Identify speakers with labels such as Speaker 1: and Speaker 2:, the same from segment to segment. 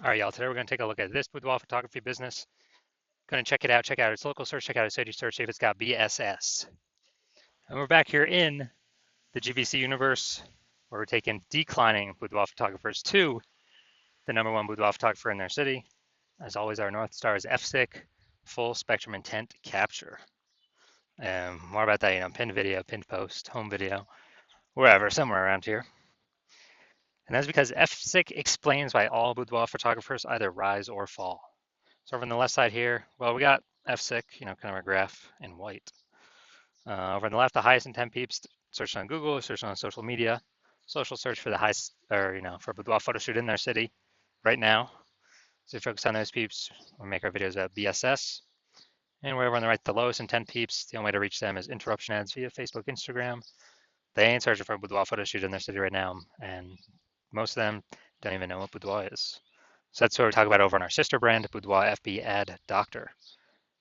Speaker 1: All right, y'all, today we're going to take a look at this boudoir photography business. Going to check it out, check out its local search, check out its city search, see if it's got BSS. And we're back here in the GVC universe where we're taking declining boudoir photographers to the #1 boudoir photographer in their city. As always, our North Star is FSIC, full spectrum intent capture. And more about that, pinned video, pinned post, home video, wherever, somewhere around here. And that's because FSIC explains why all boudoir photographers either rise or fall. So over on the left side here, well, we got FSIC, kind of our graph in white. Over on the left, the highest intent peeps search on Google, search on social media, social search for the highest, or for a boudoir photo shoot in their city right now. So we focus on those peeps. We make our videos about BSS. And wherever on the right, the lowest intent peeps, the only way to reach them is interruption ads via Facebook, Instagram. They ain't searching for a boudoir photo shoot in their city right now, and most of them don't even know what boudoir is. So that's what we talk about over on our sister brand, Boudoir FB Ad Doctor.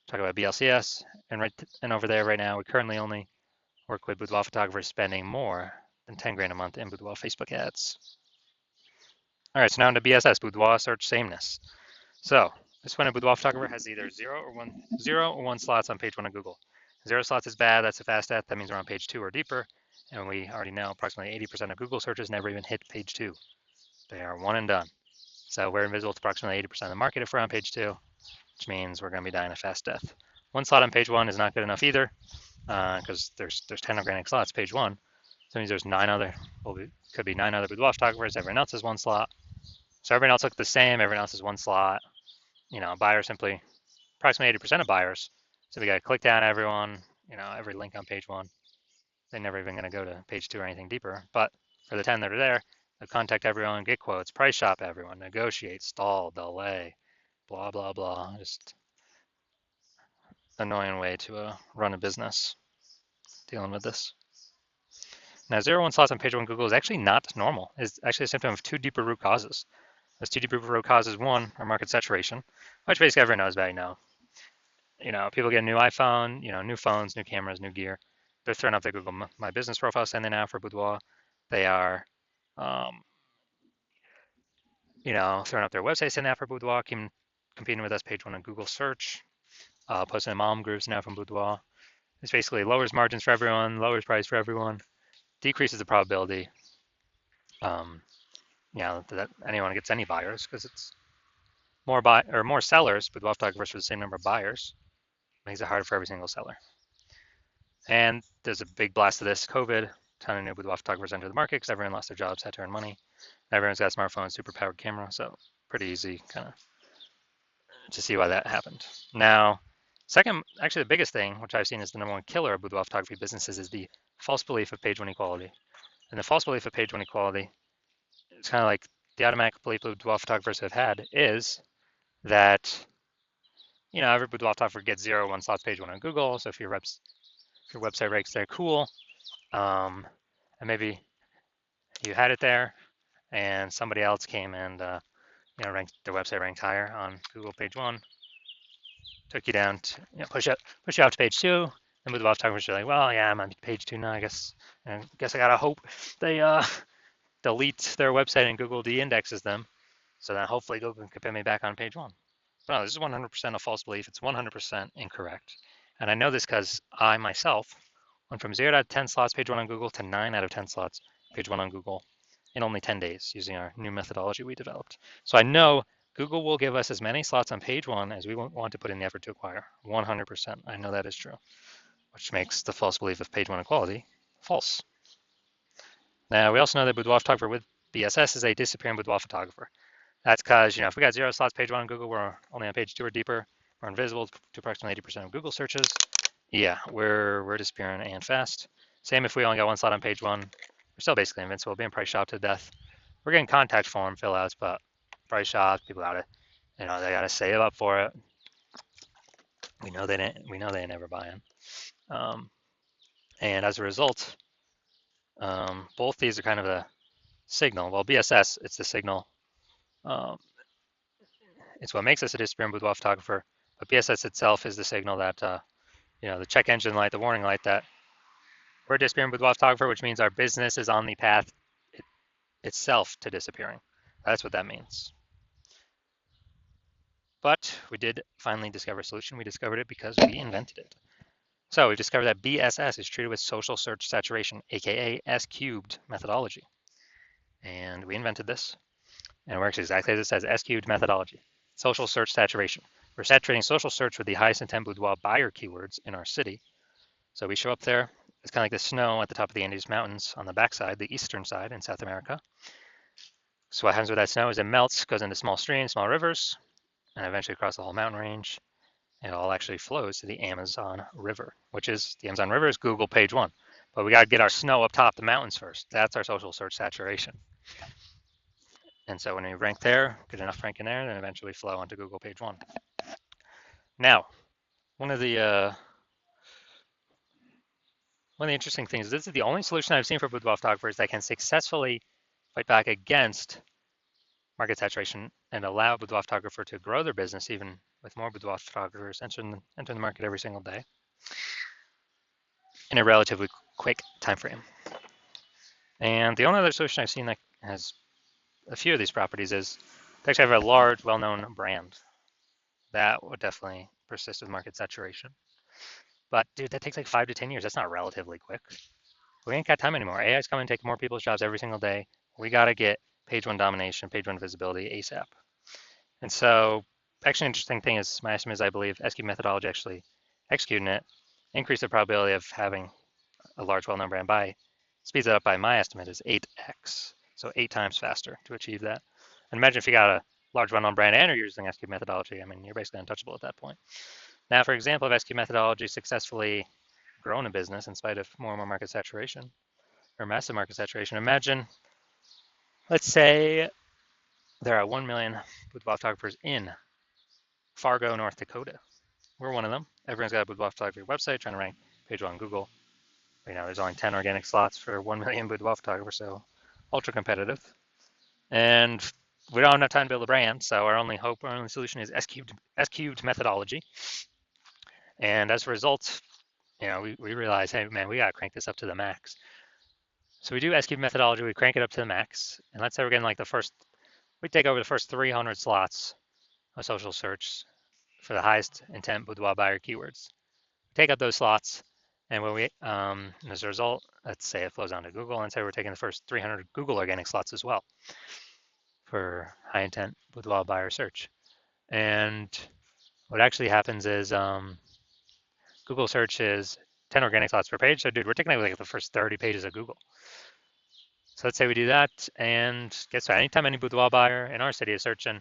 Speaker 1: Talk about BLCS, and over there right now, we currently only work with boudoir photographers spending more than 10 grand a month in boudoir Facebook ads. All right, so now into BSS, boudoir search sameness. So this one, a boudoir photographer has either zero or one slots on page 1 of Google. 0 slots is bad, that's a fast death, that means we're on page 2 or deeper, and we already know approximately 80% of Google searches never even hit page 2. They are one and done. So we're invisible to approximately 80% of the market if we're on page 2, which means we're going to be dying a fast death. One slot on page 1 is not good enough either, because there's 10 organic slots page 1. So that means there's could be 9 other boudoir photographers. Everyone else has one slot. So everyone else looks the same. Everyone else has one slot. Buyers simply, approximately 80% of buyers. So we got to click down everyone, every link on page 1. They're never even going to go to page 2 or anything deeper. But for the 10 that are there, they'll contact everyone, get quotes, price shop everyone, negotiate, stall, delay, blah, blah, blah. Just annoying way to run a business dealing with this. Now, 0 1 slots on page 1 Google is actually not normal. It's actually a symptom of 2 deeper root causes. Those 2 deeper root causes, one, are market saturation, which basically everyone knows about. People get a new iPhone, new phones, new cameras, new gear. They're throwing up their Google My Business profile saying they now for boudoir. They are, throwing up their website saying that for boudoir, competing with us page 1 on Google search, posting in mom groups now from boudoir. This basically lowers margins for everyone, lowers price for everyone, decreases the probability, that anyone gets any buyers, because it's more sellers, boudoir photographers for the same number of buyers. Makes it harder for every single seller. And there's a big blast of this COVID. Ton of new boudoir photographers entered the market because everyone lost their jobs, had to earn money. Everyone's got a smartphone, super powered camera, so pretty easy kind of to see why that happened. Now, second, actually the biggest thing, which I've seen is the #1 killer of boudoir photography businesses, is the false belief of page 1 equality. And the false belief of page 1 equality, it's kind of like the automatic belief boudoir photographers have had is that, every boudoir photographer gets 0 1 slots page 1 on Google. So if your website ranks there, cool. And maybe you had it there and somebody else came and, ranked their website ranked higher on Google page 1, took you down to, push you out to page 2. And boudoir photographers are like, well, yeah, I'm on page 2 now, I guess I gotta hope they delete their website and Google de-indexes them, so that hopefully Google can put me back on page 1. But no, this is 100% a false belief. It's 100% incorrect. And I know this because I myself went from 0 out of 10 slots page 1 on Google to 9 out of 10 slots page 1 on Google in only 10 days using our new methodology we developed. So I know Google will give us as many slots on page 1 as we want to put in the effort to acquire. 100%. I know that is true, which makes the false belief of page 1 equality false. Now, we also know that boudoir photographer with BSS is a disappearing boudoir photographer. That's because, if we got 0 slots page 1 on Google, we're only on page 2 or deeper, we're invisible to approximately 80% of Google searches. Yeah, we're disappearing and fast. Same if we only got 1 slot on page 1, we're still basically invincible, being price shopped to death. We're getting contact form fill outs, but price shopped, people gotta, they gotta save up for it. We know they ain't never buying. And as a result, both these are kind of a signal. Well, BSS, it's the signal. It's what makes us a disappearing boudoir photographer, but BSS itself is the signal that, the check engine light, the warning light that we're a disappearing boudoir photographer, which means our business is on the path itself to disappearing. That's what that means. But we did finally discover a solution. We discovered it because we invented it. So we've discovered that BSS is treated with social search saturation, aka S cubed methodology. And we invented this, and it works exactly as it says, S cubed methodology. Social search saturation. We're saturating social search with the highest intent boudoir buyer keywords in our city. So we show up there, it's kind of like the snow at the top of the Andes Mountains on the backside, the eastern side in South America. So what happens with that snow is it melts, goes into small streams, small rivers, and eventually across the whole mountain range. It all actually flows to the Amazon River, which is the Amazon River is Google page 1. But we got to get our snow up top the mountains first. That's our social search saturation. And so when you rank there, get enough ranking there, then eventually flow onto Google page 1. Now, one of the interesting things, this is the only solution I've seen for boudoir photographers that can successfully fight back against market saturation and allow a boudoir photographer to grow their business even with more boudoir photographers entering the market every single day in a relatively quick time frame. And the only other solution I've seen that has a few of these properties is to actually have a large, well-known brand. That would definitely persist with market saturation. But dude, that takes like 5 to 10 years. That's not relatively quick. We ain't got time anymore. AI is coming to take more people's jobs every single day. We got to get page 1 domination, page 1 visibility ASAP. And so actually an interesting thing is my estimate is I believe SQ methodology actually executing it increase the probability of having a large well-known brand by speeds it up by my estimate is 8x. So 8 times faster to achieve that. And imagine if you got a large well-known brand and you're using SQ methodology, I mean, you're basically untouchable at that point. Now, for example, if SQ methodology successfully grown a business in spite of more and more market saturation or massive market saturation, imagine, let's say there are 1 million boudoir photographers in Fargo, North Dakota. We're one of them. Everyone's got a boudoir photography website trying to rank page 1 on Google. You know, there's only 10 organic slots for 1 million boudoir photographers, so ultra competitive. And we don't have enough time to build a brand, so our only hope, our only solution is S cubed methodology. And as a result, you know, we realize, hey, man, we got to crank this up to the max. So we do S cubed methodology, we crank it up to the max. And let's say we're getting like we take over the first 300 slots of social search for the highest intent boudoir buyer keywords. Take up those slots, and when as a result, let's say it flows onto Google, and say we're taking the first 300 Google organic slots as well for high intent boudoir buyer search. And what actually happens is Google search is 10 organic slots per page. So dude, we're taking like the first 30 pages of Google. So let's say we do that, and guess what? Anytime any boudoir buyer in our city is searching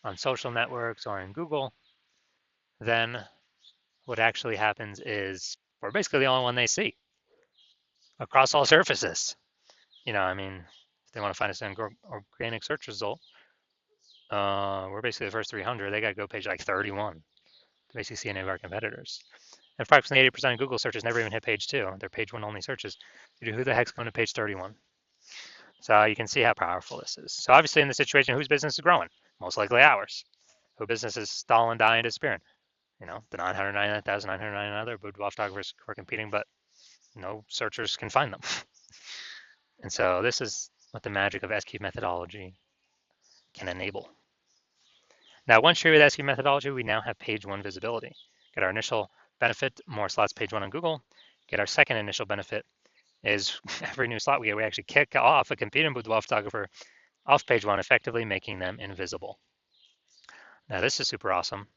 Speaker 1: on social networks or in Google, then what actually happens is we're basically the only one they see across all surfaces. You know, I mean, if they want to find us an organic search result, we're basically the first 300. They got to go page like 31 to basically see any of our competitors. And approximately 80% of Google searches never even hit page 2. They're page 1 only searches. Who the heck's going to page 31? So you can see how powerful this is. So obviously in this situation, whose business is growing? Most likely ours. Whose business is stalling, dying, disappearing? You know, the 999,999 other boudoir photographers who are competing, but no searchers can find them. And so this is what the magic of SQ methodology can enable. Now, once you're with SQ methodology, we now have page 1 visibility. Get our initial benefit, more slots page 1 on Google. Get our second initial benefit is every new slot we get, we actually kick off a competing boudoir photographer off page 1, effectively making them invisible. Now, this is super awesome.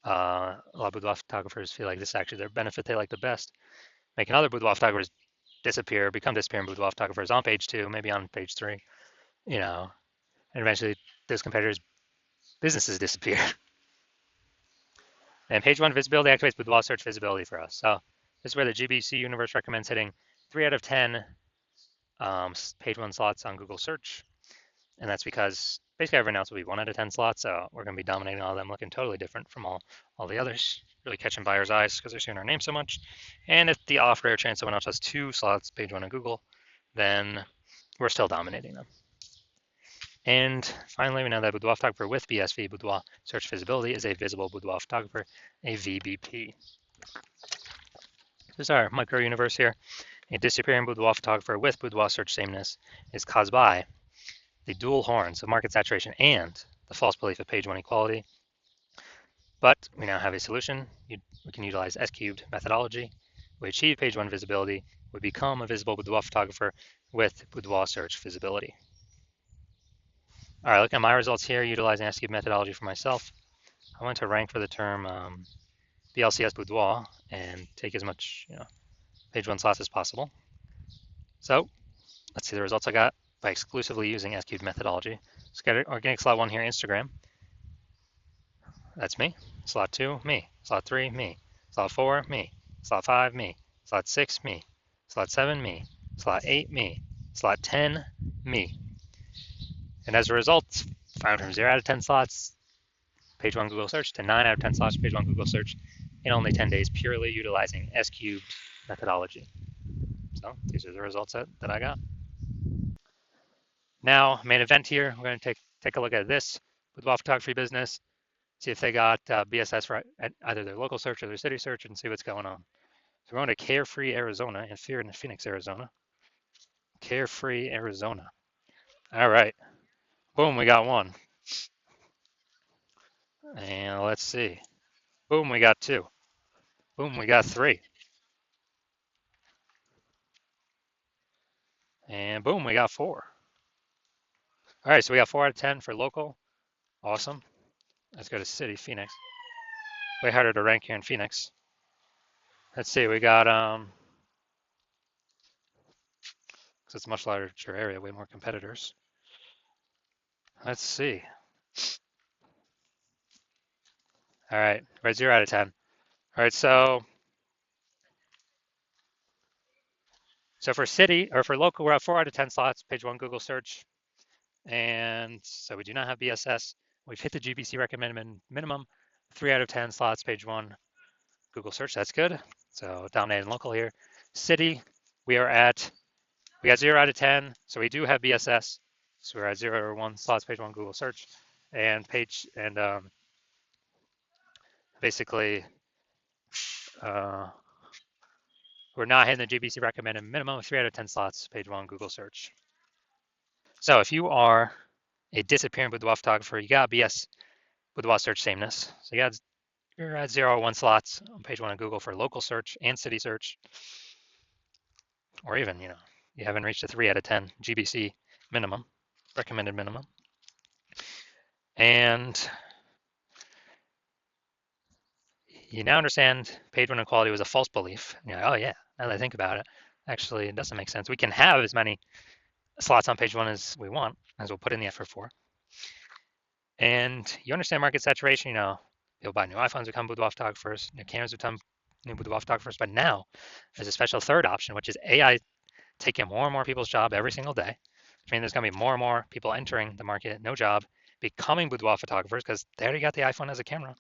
Speaker 1: A lot of boudoir photographers feel like this is actually their benefit they like the best. Making other boudoir photographers become disappearing boudoir photographers on page 2, maybe on page 3, you know, and eventually those competitors' businesses disappear. And page 1 visibility activates boudoir search visibility for us. So this is where the GBC universe recommends hitting 3 out of 10 page 1 slots on Google search. And that's because basically everyone else will be 1 out of 10 slots. So we're going to be dominating all of them, looking totally different from all the others, really catching buyers' eyes because they're seeing our name so much. And if the off rare chance someone else has 2 slots, page 1 on Google, then we're still dominating them. And finally, we know that boudoir photographer with BSV, boudoir search visibility, is a visible boudoir photographer, a VBP. This is our micro universe here. A disappearing boudoir photographer with boudoir search sameness is caused by the dual horns of market saturation and the false belief of page 1 equality. But we now have a solution. We can utilize S-cubed methodology. We achieve page one visibility. We become a visible boudoir photographer with boudoir search visibility. All right, look at my results here utilizing S-cubed methodology for myself. I went to rank for the term BLCS boudoir and take as much page one slots as possible. So let's see the results I got by exclusively using S-cubed methodology. Let's get organic slot one here, Instagram. That's me. Slot 2, me. Slot 3, me. Slot 4, me. Slot 5, me. Slot 6, me. Slot 7, me. Slot 8, me. Slot 10, me. And as a result, I went from 0 out of 10 slots, page 1 Google search, to 9 out of 10 slots, page 1 Google search in only 10 days, purely utilizing S-cubed methodology. So these are the results that I got. Now, main event here, we're going to take a look at this boudoir photography business, see if they got BSS for either their local search or their city search, and see what's going on. So we're going to Carefree, Arizona, and Fear in Phoenix, Arizona. Carefree, Arizona. All right. Boom, we got one. And let's see. Boom, we got two. Boom, we got three. And boom, we got four. All right, so we got 4 out of 10 for local. Awesome. Let's go to city, Phoenix. Way harder to rank here in Phoenix. Let's see, we got, because it's a much larger area, way more competitors. Let's see. All right, we're 0 out of 10. All right, so for city, or for local, we're at 4 out of 10 slots, page 1 Google search. And so we do not have BSS. We've hit the GBC recommended minimum, 3 out of 10 slots, page 1 Google search. That's good. So dominating local here. City, we got 0 out of 10. So we do have BSS. So we're at 0 or 1 slots, page 1 Google search. And basically, we're not hitting the GBC recommended minimum, 3 out of 10 slots, page 1 Google search. So if you are a disappearing boudoir photographer, you got BS boudoir search sameness. So you're at 0 or 1 slots on page 1 of Google for local search and city search. Or even, you haven't reached a 3 out of 10 GBC minimum, recommended minimum. And you now understand page 1 equality was a false belief. You're like, oh yeah, now that I think about it, actually it doesn't make sense. We can have as many slots on page 1 as we want, as we'll put in the effort for. And you understand market saturation, people buy new iPhones, become boudoir photographers, new cameras become new boudoir photographers. But now there's a special third option, which is AI taking more and more people's job every single day. Which means there's going to be more and more people entering the market, no job, becoming boudoir photographers because they already got the iPhone as a camera.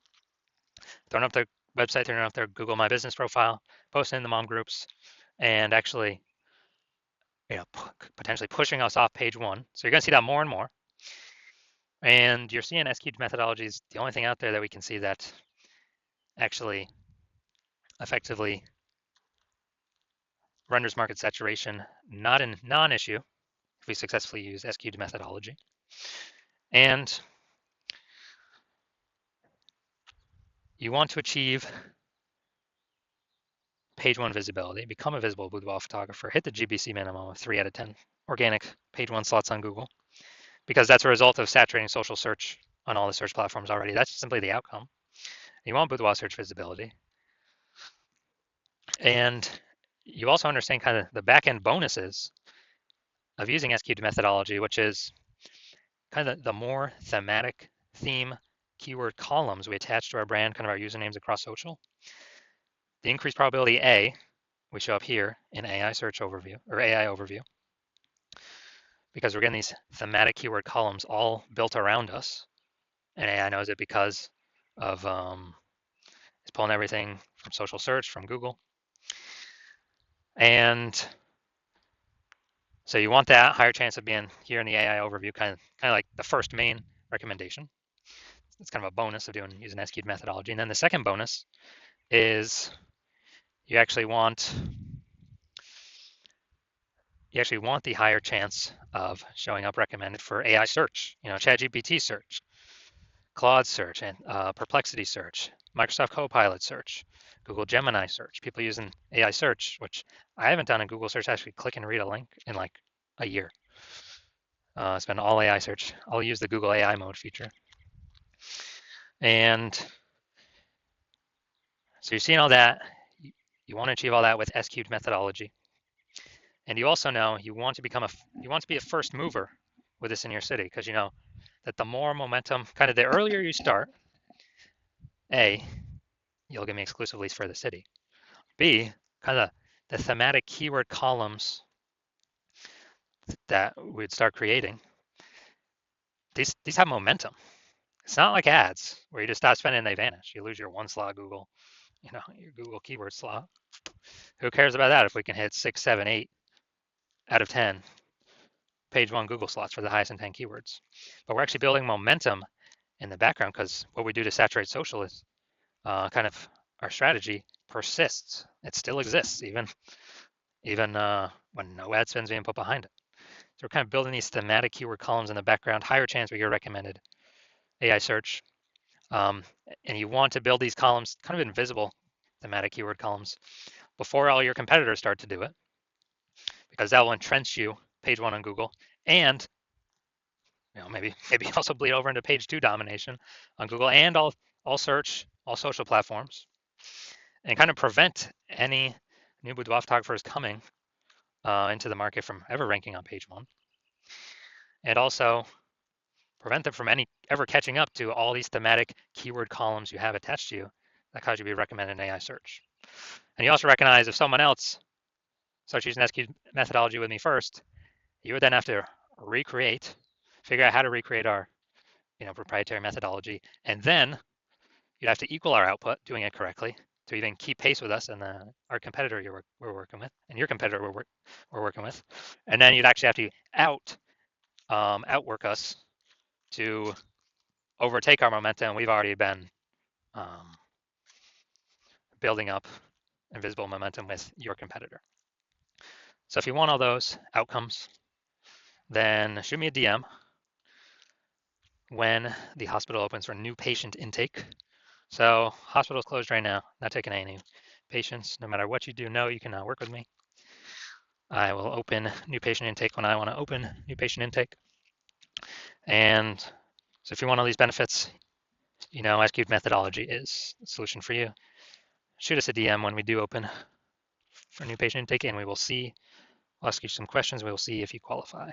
Speaker 1: Throwing up their website, throwing up their Google My Business profile, posting in the mom groups, and actually, potentially pushing us off page 1. So you're going to see that more and more. And you're seeing S-cubed methodology is the only thing out there that we can see that actually effectively renders market saturation not a non-issue if we successfully use S-cubed methodology. And you want to achieve page 1 visibility, become a visible boudoir photographer, hit the GBC minimum of 3 out of 10 organic page 1 slots on Google, because that's a result of saturating social search on all the search platforms already. That's simply the outcome. You want boudoir search visibility. And you also understand kind of the back-end bonuses of using S-cubed methodology, which is kind of the more thematic theme keyword columns we attach to our brand, kind of our usernames across social. The increased probability A, we show up here in AI search overview or AI overview, because we're getting these thematic keyword columns all built around us. And AI knows it because of it's pulling everything from social search, from Google. And so you want that higher chance of being here in the AI overview, kind of like the first main recommendation. It's kind of a bonus of using S-cubed methodology. And then the second bonus is you actually want the higher chance of showing up recommended for AI search, ChatGPT search. Claude search and Perplexity search, Microsoft Copilot search, Google Gemini search, people using AI search, which I haven't done in Google search, actually click and read a link in like a year. It's been all AI search. I'll use the Google AI mode feature. And so you're seeing all that. You want to achieve all that with S-cubed methodology. And you also know you want to be a first mover with this in your city, because you know that the more momentum, kind of the earlier you start, A, you'll give me exclusive leads for the city. B, kind of the thematic keyword columns that we'd start creating, these have momentum. It's not like ads where you just stop spending and they vanish. You lose your one slot Google, your Google keyword slot. Who cares about that if we can hit 6, 7, 8 out of 10 page one Google slots for the highest intent keywords? But we're actually building momentum in the background, because what we do to saturate social is kind of our strategy persists. It still exists even when no ad spend's being put behind it. So we're kind of building these thematic keyword columns in the background, higher chance we get recommended AI search. And you want to build these columns, kind of invisible thematic keyword columns, before all your competitors start to do it, because that will entrench you page one on Google, and maybe also bleed over into page two domination on Google and all search, all social platforms, and kind of prevent any new boudoir photographers coming into the market from ever ranking on page one, and also prevent them from ever catching up to all these thematic keyword columns you have attached to you that cause you to be recommended in AI search. And you also recognize if someone else starts using SQ methodology with me first, you would then have to figure out how to recreate our proprietary methodology, and then you'd have to equal our output doing it correctly to even keep pace with us and our competitor we're working with, and your competitor we're working with, and then you'd actually have to outwork us to overtake our momentum. We've already been building up invisible momentum with your competitor. So if you want all those outcomes, then shoot me a DM when the hospital opens for new patient intake. So hospital's closed right now, not taking any patients. No matter what you do, you can work with me. I will open new patient intake when I want to open new patient intake. And so if you want all these benefits, SQ methodology is the solution for you. Shoot us a DM when we do open for new patient intake, and we will see. I'll ask you some questions. We will see if you qualify.